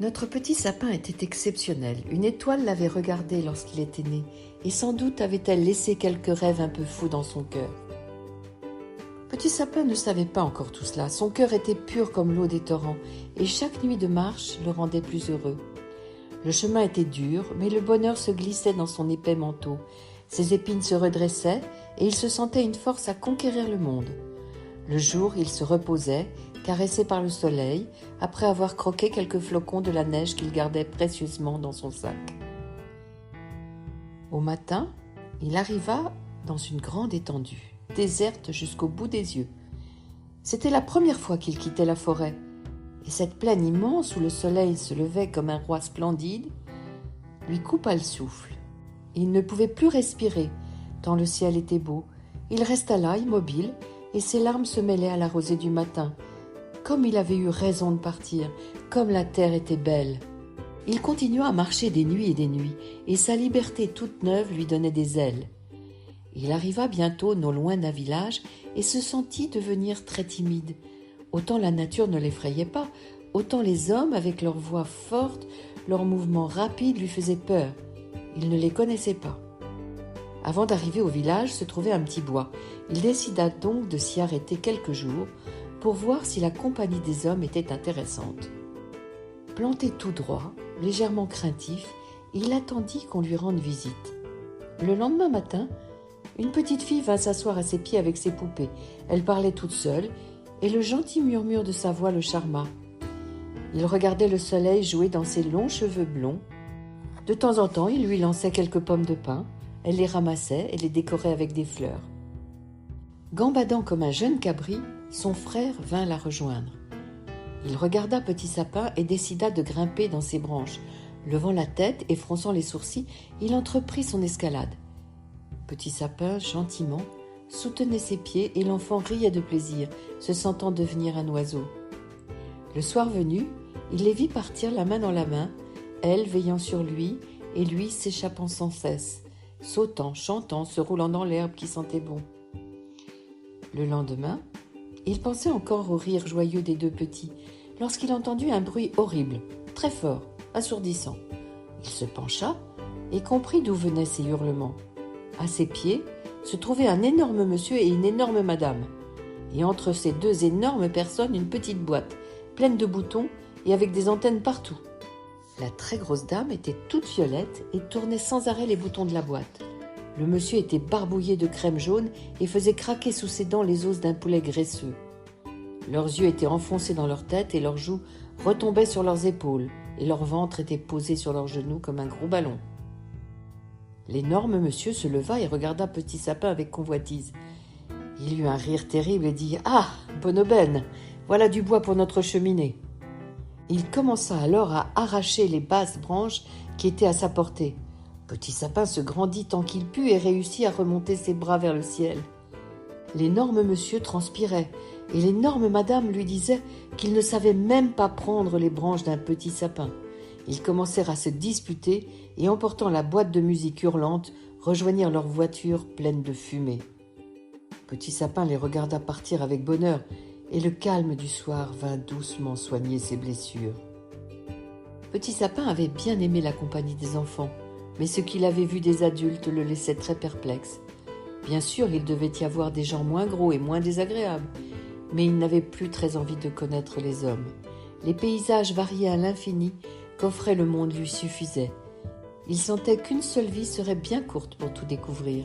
Notre petit sapin était exceptionnel. Une étoile l'avait regardé lorsqu'il était né, et sans doute avait-elle laissé quelques rêves un peu fous dans son cœur. Petit sapin ne savait pas encore tout cela. Son cœur était pur comme l'eau des torrents, et chaque nuit de marche le rendait plus heureux. Le chemin était dur, mais le bonheur se glissait dans son épais manteau. Ses épines se redressaient, et il se sentait une force à conquérir le monde. Le jour, il se reposait, caressé par le soleil, après avoir croqué quelques flocons de la neige qu'il gardait précieusement dans son sac. Au matin, il arriva dans une grande étendue, déserte jusqu'au bout des yeux. C'était la première fois qu'il quittait la forêt, et cette plaine immense où le soleil se levait comme un roi splendide lui coupa le souffle. Il ne pouvait plus respirer, tant le ciel était beau. Il resta là, immobile, et ses larmes se mêlaient à la rosée du matin. Comme il avait eu raison de partir, comme la terre était belle. Il continua à marcher des nuits, et sa liberté toute neuve lui donnait des ailes. Il arriva bientôt non loin d'un village et se sentit devenir très timide. Autant la nature ne l'effrayait pas, autant les hommes, avec leur voix forte, leurs mouvements rapides, lui faisaient peur. Il ne les connaissait pas. Avant d'arriver au village se trouvait un petit bois. Il décida donc de s'y arrêter quelques jours pour voir si la compagnie des hommes était intéressante. Planté tout droit, légèrement craintif, il attendit qu'on lui rende visite. Le lendemain matin, une petite fille vint s'asseoir à ses pieds avec ses poupées. Elle parlait toute seule, et le gentil murmure de sa voix le charma. Il regardait le soleil jouer dans ses longs cheveux blonds. De temps en temps, il lui lançait quelques pommes de pin. Elle les ramassait et les décorait avec des fleurs. Gambadant comme un jeune cabri, son frère vint la rejoindre. Il regarda Petit Sapin et décida de grimper dans ses branches. Levant la tête et fronçant les sourcils, il entreprit son escalade. Petit Sapin, gentiment, soutenait ses pieds et l'enfant riait de plaisir, se sentant devenir un oiseau. Le soir venu, il les vit partir la main dans la main, elle veillant sur lui et lui s'échappant sans cesse, sautant, chantant, se roulant dans l'herbe qui sentait bon. Le lendemain, il pensait encore au rire joyeux des deux petits, lorsqu'il entendit un bruit horrible, très fort, assourdissant. Il se pencha et comprit d'où venaient ces hurlements. À ses pieds se trouvaient un énorme monsieur et une énorme madame, et entre ces deux énormes personnes une petite boîte, pleine de boutons et avec des antennes partout. La très grosse dame était toute violette et tournait sans arrêt les boutons de la boîte. Le monsieur était barbouillé de crème jaune et faisait craquer sous ses dents les os d'un poulet graisseux. Leurs yeux étaient enfoncés dans leur tête et leurs joues retombaient sur leurs épaules, et leur ventre était posé sur leurs genoux comme un gros ballon. L'énorme monsieur se leva et regarda Petit Sapin avec convoitise. Il eut un rire terrible et dit « Ah, bonne aubaine, voilà du bois pour notre cheminée !» Il commença alors à arracher les basses branches qui étaient à sa portée. Petit Sapin se grandit tant qu'il put et réussit à remonter ses bras vers le ciel. L'énorme monsieur transpirait, et l'énorme madame lui disait qu'il ne savait même pas prendre les branches d'un petit sapin. Ils commencèrent à se disputer et, emportant la boîte de musique hurlante, rejoignirent leur voiture pleine de fumée. Petit Sapin les regarda partir avec bonheur, et le calme du soir vint doucement soigner ses blessures. Petit Sapin avait bien aimé la compagnie des enfants, mais ce qu'il avait vu des adultes le laissait très perplexe. Bien sûr, il devait y avoir des gens moins gros et moins désagréables, mais il n'avait plus très envie de connaître les hommes. Les paysages variés à l'infini qu'offrait le monde lui suffisaient. Il sentait qu'une seule vie serait bien courte pour tout découvrir.